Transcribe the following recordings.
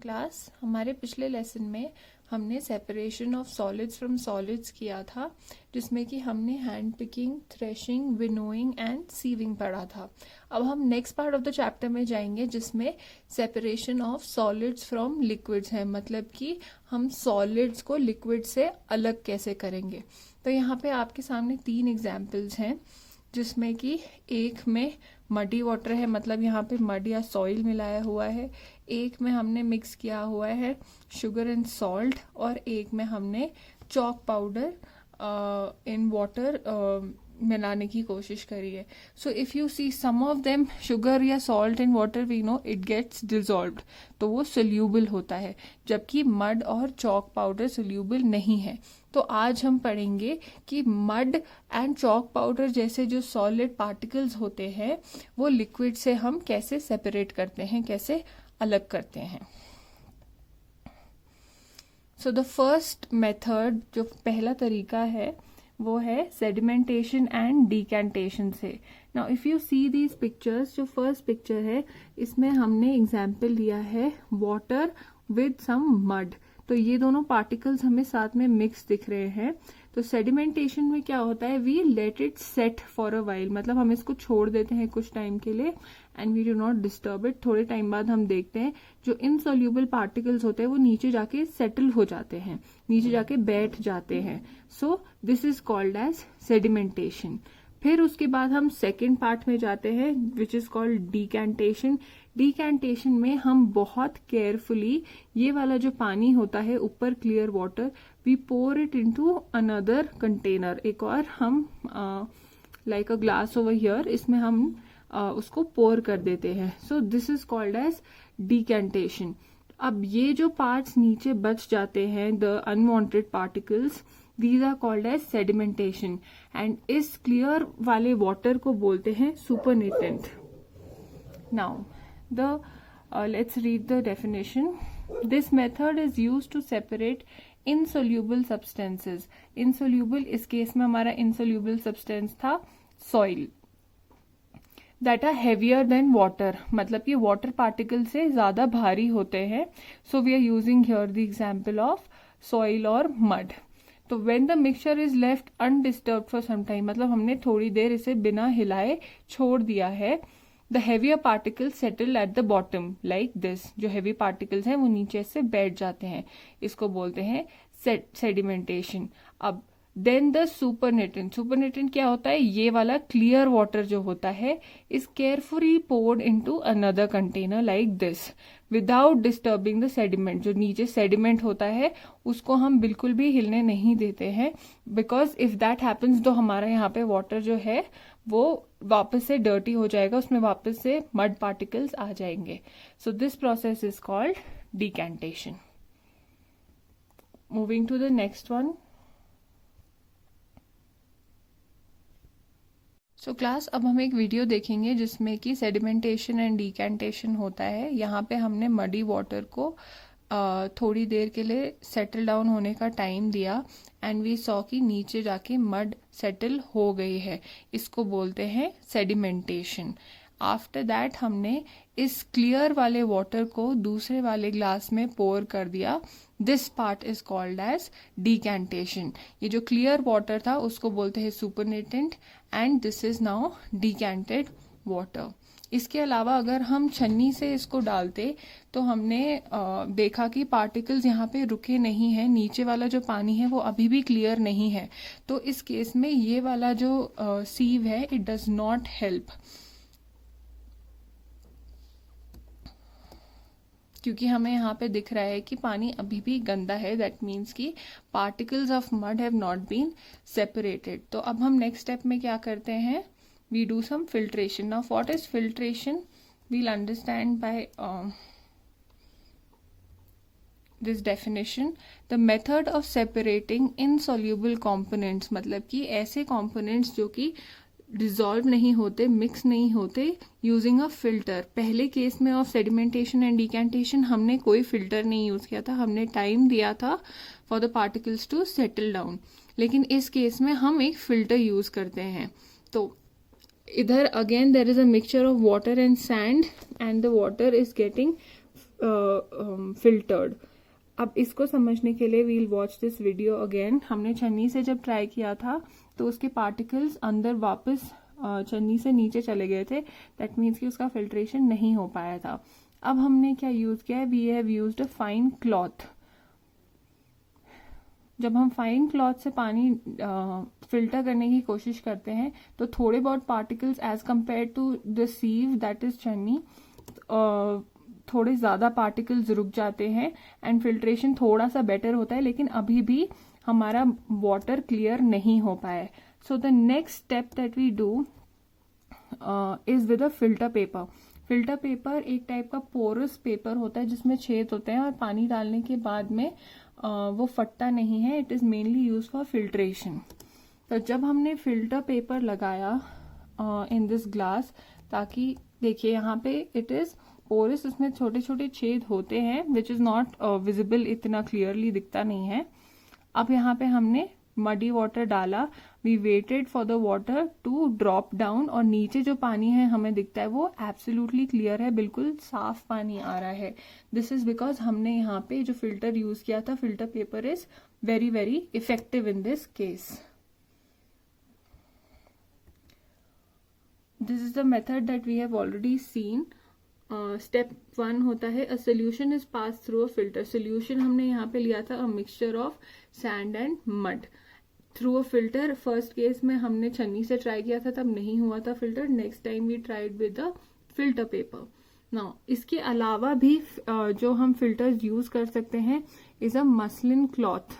Class हमारे पिछले lesson में हमने separation of solids from solids किया था, जिसमें कि हमने hand picking, threshing, winnowing and sieving पढ़ा था। अब हम next part of the chapter में जाएंगे, जिसमें separation of solids from liquids है, मतलब कि हम सॉलिड्स को लिक्विड से अलग कैसे करेंगे। तो यहाँ पे आपके सामने 3 एग्जाम्पल्स हैं, जिसमें कि एक में मडी वाटर है, मतलब यहाँ पे मड या सॉइल मिलाया हुआ है, एक में हमने मिक्स किया हुआ है शुगर एंड सॉल्ट, और एक में हमने चॉक पाउडर इन वाटर मिलाने की कोशिश करी है। So if you see some of them, sugar या salt in water, we know it gets dissolved, तो वो सोल्यूबल होता है, जबकि मड और चॉक पाउडर सोल्यूबल नहीं है। तो आज हम पढ़ेंगे कि मड एंड चॉक पाउडर जैसे जो सॉलिड पार्टिकल्स होते हैं वो लिक्विड से हम कैसे सेपरेट करते हैं, कैसे अलग करते हैं। सो द फर्स्ट मेथड, जो पहला तरीका है, वो है सेडिमेंटेशन एंड डिकैंटेशन से। Now if you see these pictures, जो फर्स्ट पिक्चर है इसमें हमने एग्जाम्पल लिया है वाटर विद सम मड, तो ये दोनों पार्टिकल्स हमें साथ में मिक्स दिख रहे हैं। तो सेडिमेंटेशन में क्या होता है, we let it set for a while, मतलब हम इसको छोड़ देते हैं कुछ टाइम के लिए, and we do not disturb it. थोड़े टाइम बाद हम देखते हैं जो इनसॉल्यूबल पार्टिकल्स होते हैं वो नीचे जाके सेटल हो जाते हैं, नीचे जाके बैठ जाते हैं। So this is called as sedimentation. फिर उसके बाद हम सेकेंड पार्ट में जाते हैं, which is called decantation. Decantation में हम बहुत केयरफुली ये वाला जो पानी होता है ऊपर clear water, we pour it into another container, एक और हम like a glass over here, इसमें हम उसको पोर कर देते हैं। So this is called as decantation. अब ये जो पार्ट्स नीचे बच जाते हैं, the unwanted particles, these are called as sedimentation, and इस क्लियर वाले वाटर को बोलते हैं supernatant. Now let's read the definition. This method is used to separate insoluble substances. Insoluble इस केस में हमारा insoluble substance था soil, that are heavier than water, मतलब कि water particle से ज्यादा भारी होते हैं. So we are using here the example of soil or mud. तो when the mixture is left undisturb for some time, मतलब हमने थोड़ी देर इसे बिना हिलाए छोड़ दिया है, the heavier particles settle at the bottom like this, जो हैवी पार्टिकल्स हैं वो नीचे से बैठ जाते हैं, इसको बोलते हैं सेडिमेंटेशन. अब देन द सुपरनेटेंट. सुपरनेटेंट क्या होता है, ये वाला क्लियर वाटर जो होता है is carefully poured into another container like this without disturbing the sediment. जो नीचे सेडिमेंट होता है उसको हम बिल्कुल भी हिलने नहीं देते हैं, बिकॉज इफ दैट हैपन्स तो हमारा यहाँ पे वाटर जो है वो वापस से डर्टी हो जाएगा, उसमें वापस से मड पार्टिकल्स आ जाएंगे. So this process is called decantation. Moving to the next one. So class, अब हम एक वीडियो देखेंगे जिसमें कि सेडिमेंटेशन एंड डिकैंटेशन होता है. यहाँ पे हमने मडी वाटर को थोड़ी देर के लिए सेटल डाउन होने का टाइम दिया, एंड वी सॉ कि नीचे जाके मड सेटल हो गई है, इसको बोलते हैं सेडिमेंटेशन. आफ्टर दैट हमने इस क्लियर वाले वाटर को दूसरे वाले ग्लास में पोर कर दिया. This part is called as decantation. ये जो क्लियर वाटर था उसको बोलते हैं supernatant, and this is now decanted water. इसके अलावा अगर हम छन्नी से इसको डालते तो हमने देखा कि पार्टिकल्स यहाँ पे रुके नहीं हैं, नीचे वाला जो पानी है वो अभी भी क्लियर नहीं है. तो इस केस में ये वाला जो सीव है इट डज नॉट हेल्प, क्योंकि हमें यहाँ पे दिख रहा है कि पानी अभी भी गंदा है. दैट मीन्स कि particles of mud have not been separated. तो अब हम नेक्स्ट स्टेप में क्या करते हैं, we do some filtration. Now what is filtration, we'll understand by this definition. The method of separating insoluble components, मतलब कि ऐसे कॉम्पोनेंट्स जो कि डिजॉल्व नहीं होते, मिक्स नहीं होते, यूजिंग अ फिल्टर. पहले केस में ऑफ सेडिमेंटेशन एंड डिकैंटेशन हमने कोई फिल्टर नहीं यूज किया था, हमने टाइम दिया था for the particles to settle down. लेकिन इस केस में हम एक फिल्टर यूज करते हैं. तो इधर again there is a mixture of water and sand, and the water is getting filtered. अब इसको समझने के लिए we'll watch this video again. हमने छन्नी से जब ट्राई किया था तो उसके पार्टिकल्स अंदर वापस छन्नी से नीचे चले गए थे, दैट मीन्स कि उसका फिल्ट्रेशन नहीं हो पाया था। अब हमने क्या यूज किया है, we have used a fine cloth. जब हम फाइन क्लॉथ से पानी फिल्टर करने की कोशिश करते हैं तो थोड़े बहुत particles as compare to the sieve that is छन्नी, थोड़े ज़्यादा पार्टिकल्स रुक जाते हैं एंड फिल्ट्रेशन थोड़ा सा बेटर होता है, लेकिन अभी भी हमारा वाटर क्लियर नहीं हो पाया। So the next step that we do is with a filter paper. Filter paper एक टाइप का पोरस पेपर होता है जिसमें छेद होते हैं और पानी डालने के बाद में वो फटता नहीं है। It is mainly use for filtration. तो जब हमने फिल्टर पेपर लगाया इन दिस ग्लास, ताकि देखिए यहाँ पे इट इज़ पोरस, इसमें छोटे छोटे छेद होते हैं विच इज़ नॉट विजिबल, इतना क्लियरली दिखता नहीं है। अब यहाँ पे हमने मडी वाटर डाला, we waited for the water to drop down, और नीचे जो पानी है हमें दिखता है वो एब्सोल्युटली क्लियर है, बिल्कुल साफ पानी आ रहा है। दिस इज बिकॉज हमने यहाँ पे जो फिल्टर यूज किया था, filter paper is very very effective in this case. This is the method that we have already seen. Step 1 होता है a solution is pass through a filter. Solution हमने यहाँ पे लिया था a mixture of sand and mud through a filter. First case में हमने छन्नी से ट्राई किया था, तब नहीं हुआ था filter. Next time we tried with the filter paper. Now इसके अलावा भी जो हम फिल्टर्स यूज कर सकते हैं is a muslin cloth.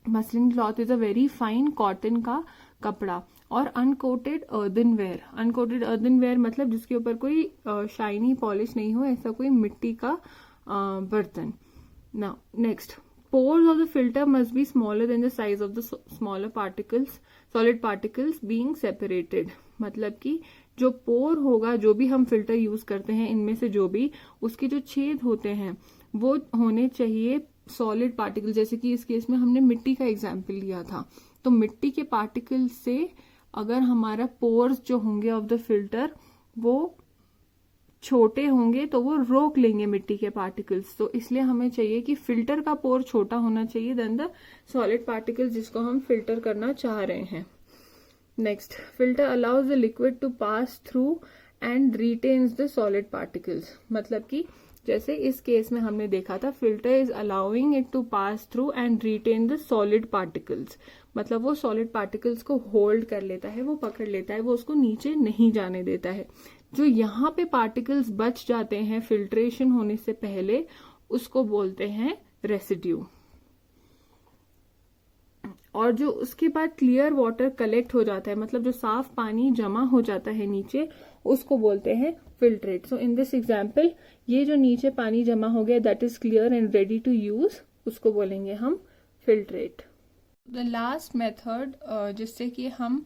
Muslin cloth is a very fine cotton का कपड़ा, और अनकोटेड अर्दनवेयर। अनकोटेड अर्दनवेयर मतलब जिसके ऊपर कोई शाइनी पॉलिश नहीं हो, ऐसा कोई मिट्टी का बर्तन। Now next, pores of the filter must be smaller than the size of the smaller particles, solid particles being separated। मतलब कि जो पोर होगा, जो भी हम फिल्टर यूज करते हैं इनमें से जो भी, उसके जो छेद होते हैं वो होने चाहिए सॉलिड पार्टिकल। जैसे कि इस केस में हमने मिट्टी का एग्जाम्पल लिया था, तो मिट्टी के पार्टिकल से अगर हमारा पोर्स जो होंगे ऑफ द फिल्टर वो छोटे होंगे तो वो रोक लेंगे मिट्टी के पार्टिकल्स। तो इसलिए हमें चाहिए कि फिल्टर का पोर छोटा होना चाहिए देन द सॉलिड पार्टिकल्स जिसको हम फिल्टर करना चाह रहे हैं। Next, filter allows the liquid to pass through and retains the solid particles. मतलब कि जैसे इस केस में हमने देखा था, filter is allowing it to pass through and retain the solid particles. मतलब वो सॉलिड पार्टिकल्स को होल्ड कर लेता है, वो पकड़ लेता है, वो उसको नीचे नहीं जाने देता है। जो यहाँ पे पार्टिकल्स बच जाते हैं फिल्ट्रेशन होने से पहले, उसको बोलते हैं रेसिड्यू। और जो उसके बाद क्लियर वाटर कलेक्ट हो जाता है, मतलब जो साफ पानी जमा हो जाता है नीचे, उसको बोलते हैं filtrate. So in this example, ये जो नीचे पानी जमा हो गया that is clear and ready to use, उसको बोलेंगे हम फिल्ट्रेट। द लास्ट मेथड जिससे कि हम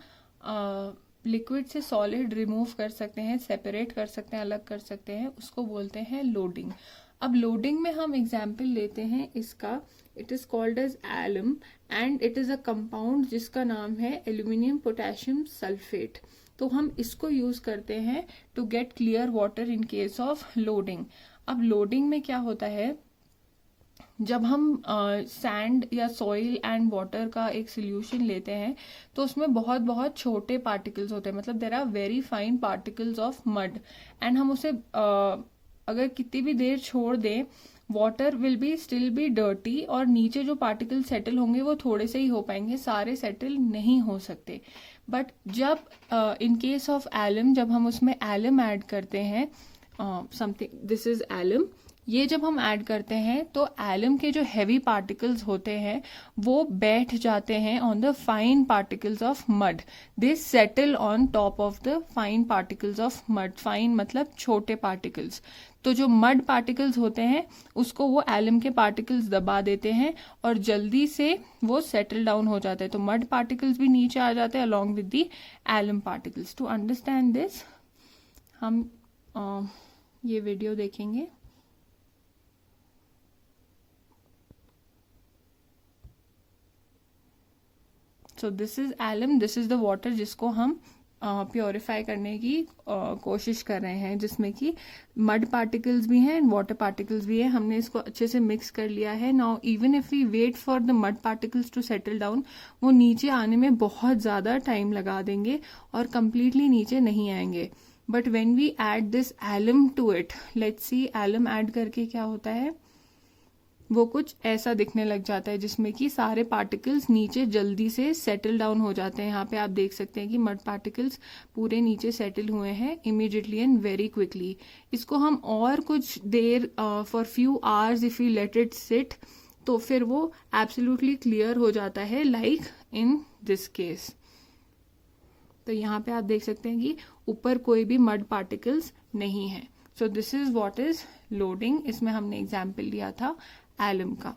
लिक्विड से सॉलिड रिमूव कर सकते हैं, सेपरेट कर सकते हैं, अलग कर सकते हैं, उसको बोलते हैं लोडिंग। अब लोडिंग में हम एग्जाम्पल लेते हैं इसका, it is called as alum and it is a compound जिसका नाम है एल्यूमिनियम पोटेशियम सल्फेट। तो हम इसको यूज करते हैं to get clear water in case of loading. अब लोडिंग में क्या होता है, जब हम सैंड या सॉइल एंड वाटर का एक सोल्यूशन लेते हैं तो उसमें बहुत बहुत छोटे पार्टिकल्स होते हैं, मतलब there are very fine particles of mud, and हम उसे अगर कितनी भी देर छोड़ दें, water will be still be dirty, और नीचे जो पार्टिकल सेटल होंगे वो थोड़े से ही हो पाएंगे, सारे सेटल नहीं हो सकते। बट जब इन केस ऑफ एलम, जब हम उसमें एलम ऐड करते हैं, समथिंग दिस इज एलम, ये जब हम ऐड करते हैं तो एलम के जो हैवी पार्टिकल्स होते हैं वो बैठ जाते हैं on the fine particles of mud. They settle on top of the fine particles of mud. Fine मतलब छोटे पार्टिकल्स। तो जो मड पार्टिकल्स होते हैं उसको वो एलम के पार्टिकल्स दबा देते हैं और जल्दी से वो सेटल डाउन हो जाते हैं। तो मड पार्टिकल्स भी नीचे आ जाते हैं along with the alum particles. To understand this हम ये वीडियो देखेंगे। So this is alum, this is the water जिसको हम प्योरीफाई करने की कोशिश कर रहे हैं, जिसमें कि मड पार्टिकल्स भी हैं, वाटर पार्टिकल्स भी हैं। हमने इसको अच्छे से मिक्स कर लिया है। Now even if we wait for the mud particles to settle down, वो नीचे आने में बहुत ज़्यादा टाइम लगा देंगे और कंप्लीटली नीचे नहीं आएंगे। But when we add this alum to it, let's see alum add करके क्या होता है, वो कुछ ऐसा दिखने लग जाता है जिसमें कि सारे पार्टिकल्स नीचे जल्दी से सेटल डाउन हो जाते हैं। यहाँ पे आप देख सकते हैं कि मड पार्टिकल्स पूरे नीचे सेटल हुए हैं इमीडिएटली एंड वेरी क्विकली। इसको हम और कुछ there for few hours if you let it seat, तो फिर वो एब्सोल्युटली क्लियर हो जाता है, लाइक इन दिस केस। तो यहाँ पे आप देख सकते हैं कि ऊपर कोई भी मड पार्टिकल्स नहीं है। सो this is what is loading. इसमें हमने एग्जाम्पल लिया था एलम का।